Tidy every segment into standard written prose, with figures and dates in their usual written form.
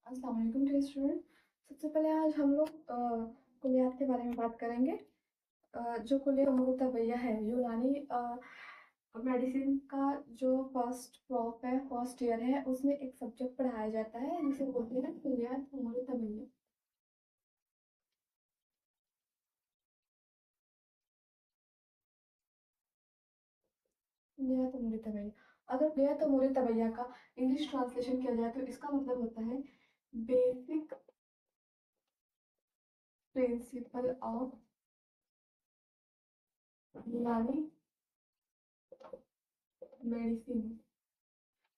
अस्सलाम वालेकुम dear student. सबसे पहले आज हम लोग कुलियात के बारे में बात करेंगे। जो कुलिया उम्र तबैया है यूनानी मेडिसिन का जो फर्स्ट क्रॉप है, फर्स्ट ईयर है, उसमें एक सब्जेक्ट पढ़ाया जाता है जिसे बोलते हैं कुलियात उम्र तबैया। कुलियात उम्र तबैया। अगर कुलियात उम्र तबैया का इंग्लिश ट्रांसलेशन किया जाए तो इसका मतलब होता है बेसिक प्रिंसिपल ऑफ यूनानी मेडिसिन।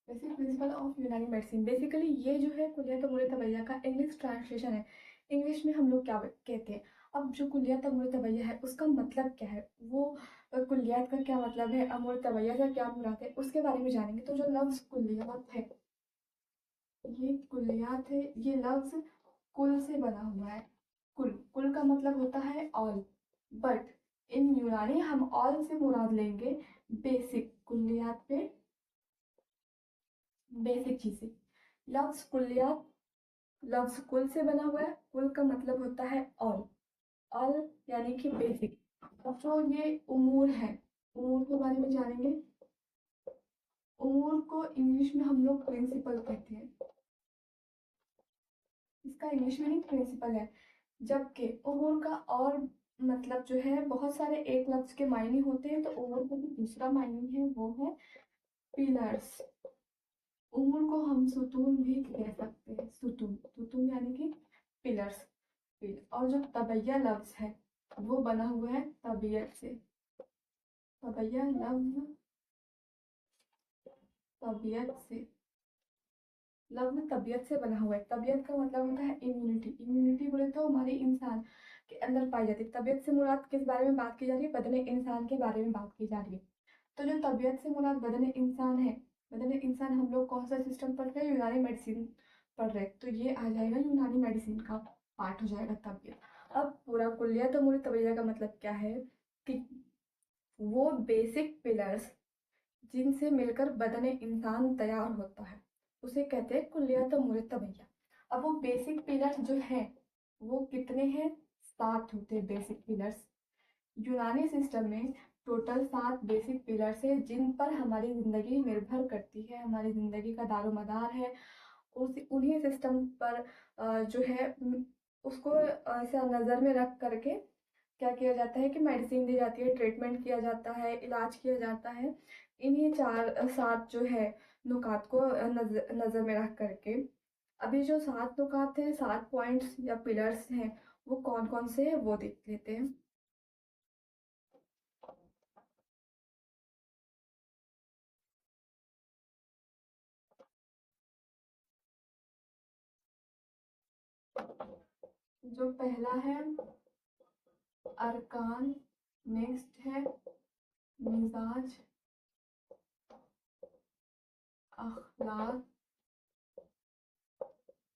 बेसिक प्रिंसिपल ऑफ यूनानी मेडिसिन, बेसिकली ये जो है कुलिया तमुरे तबैया का इंग्लिश ट्रांसलेशन है। इंग्लिश में हम लोग क्या कहते हैं? अब जो कुलिया तमुरे तबैया है उसका मतलब क्या है, वो कुलियात का क्या मतलब है, अमूर तबैया से क्या मुराद है, उसके बारे में जानेंगे। तो जो लफ्ज कुलियात है, ये कुलियात है, ये लफ्ज कुल से बना हुआ है। कुल कुल का मतलब होता है ऑल, बट इन यूनानी हम ऑल से मुराद लेंगे बेसिक कुलियात पे, बेसिक चीजें। लफ्ज कुलियात लफ्ज कुल से बना हुआ है। कुल का मतलब होता है ऑल, ऑल यानी कि बेसिक। अब जो ये उमूर है, उमूर के बारे में जानेंगे। उमूर को इंग्लिश में हम लोग प्रिंसिपल कहते हैं। इसका इंग्लिश मीनिंग प्रिंसिपल है, जबकि उमूर का और मतलब जो है, बहुत सारे एक लफ्ज के मायने होते हैं, तो उमूर का जो दूसरा मायने है वो है पिलर्स। उमूर को हम सुतून भी कह सकते हैं। सुतून, सुतून यानी कि पिलर्स। और जो तबैया लफ्ज है वो बना हुआ है तबीयत से। तबैया लफ्ज तबीयत से, लफ्ज तबीयत से बना हुआ है। तबीयत का मतलब होता है इम्यूनिटी। इम्यूनिटी बोले तो हमारे इंसान के अंदर पाई जाती है। तबीयत से मुराद किस बारे में बात की जा रही है? बदने इंसान के बारे में बात की जा रही है। तो जो तबीयत से मुराद बदने इंसान है, बदने इंसान हम लोग कौन सा सिस्टम पढ़ रहे हैं? यूनानी मेडिसिन पढ़ रहे हैं, तो ये आ जाएगा यूनानी मेडिसिन का पार्ट हो जाएगा तबीयत। अब पूरा कुल्लिया तो मुझे तबैया का मतलब क्या है कि वो बेसिक पिलर्स जिनसे मिलकर बदने इंसान तैयार होता है, उसे कहते हैं कुल्लियत मुरतबैया। अब वो बेसिक पिलर्स जो है वो कितने हैं? 7 होते हैं बेसिक पिलर्स। यूनानी सिस्टम में टोटल 7 बेसिक पिलर्स है जिन पर हमारी जिंदगी निर्भर करती है, हमारी जिंदगी का दारोमदार है। उस उन्हीं सिस्टम पर जो है उसको ऐसा नज़र में रख करके क्या किया जाता है कि मेडिसिन दी जाती है, ट्रीटमेंट किया जाता है, इलाज किया जाता है। इन्हीं 4 7 जो है नुकात को नज़र में रख करके अभी जो 7 नुकात हैं, 7 पॉइंट्स या पिलर्स हैं, वो कौन कौन से हैं वो देख लेते हैं। जो पहला है अरकान, नेक्स्ट है मिजाज, अखलाक,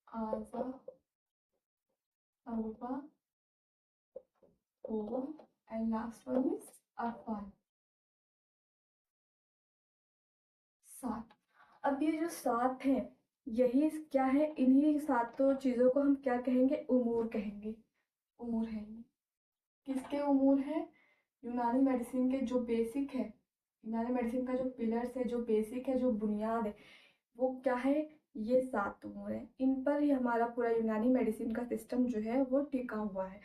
आज़ा, अरबा, एंड लास्ट वन इज अफाल। 7। अब ये जो 7 है, यही क्या है? इन्हीं 7 चीजों को हम क्या कहेंगे? उमूर कहेंगे। उमूर है ये। किसके उमूर है? यूनानी मेडिसिन के जो बेसिक है, यूनानी मेडिसिन का जो पिलर्स है, जो बेसिक है, जो बुनियाद है, वो क्या है? ये 7 उमूर है। इन पर ही हमारा पूरा यूनानी मेडिसिन का सिस्टम जो है वो टिका हुआ है,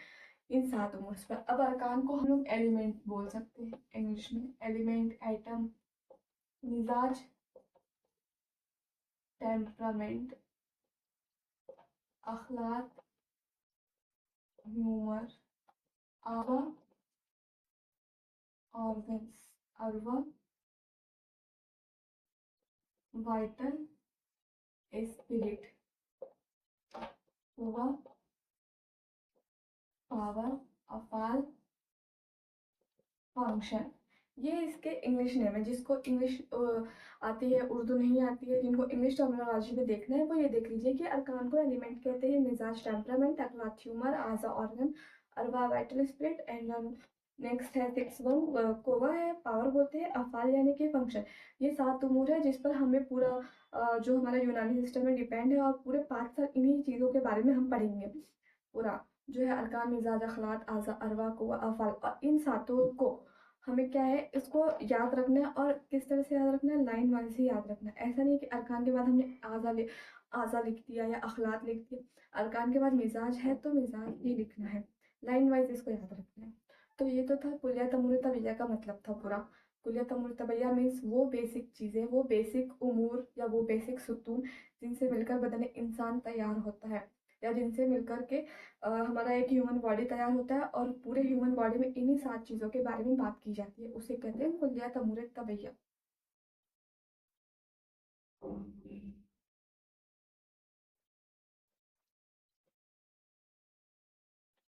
इन 7 उमूर पर। अब अरकान को हम लोग एलिमेंट बोल सकते हैं इंग्लिश में। एलिमेंट, एटम, मिजाज, टेम्परामेंट, अखलाक, ह्यूमर, आवा, ऑर्गन्स, अरवा, वाइटल, स्पिरिट, हुआ, पावर, अफाल, फंक्शन। ये इसके इंग्लिश नेम है। जिसको इंग्लिश आती है, उर्दू नहीं आती है, जिनको इंग्लिश टर्मिनोलॉजी में देखना है वो ये देख लीजिए कि अरकान को एलिमेंट कहते हैं, मिजाज टेम्परामेंट, अखलाक ह्यूमर, आज़ा ऑर्गन, अरवा वाइटल स्पिरिट, एंड नेक्स्ट है 6 1 कोवा है, पावर बोलते हैं, अफ़ाल यानी कि फंक्शन। ये 7 उमूर है जिस पर हमें पूरा जो हमारा यूनानी सिस्टम है डिपेंड है, और पूरे 5 साल इन्हीं चीज़ों के बारे में हम पढ़ेंगे। पूरा जो है अरकान, मिजाज, अखलाक, आज़ा, अरवा, कुव्वा, अफ़ाल, और इन सातों को हमें क्या है, इसको याद रखना है। और किस तरह से याद रखना है? लाइन वाइज ही याद रखना है। ऐसा नहीं है कि अरकान के बाद हमने आज़ा लिख दिया या अखलाक लिख दिया। अरकान के बाद मिजाज है तो मिजाज ही लिखना है, लाइन वाइज इसको याद रखना है। तो ये तो था कुलियत अमूर तबैया का मतलब था पूरा। कुलियत अमूर तबैया मीन्स वो बेसिक चीज़ें, वो बेसिक उमूर या वो बेसिक सुतून जिनसे मिलकर बदन इंसान तैयार होता है, या जिनसे मिलकर के हमारा एक ह्यूमन बॉडी तैयार होता है। और पूरे ह्यूमन बॉडी में इन्हीं 7 चीज़ों के बारे में बात की जाती है, उसे कहते हैं कुलियत अमूर तबैया।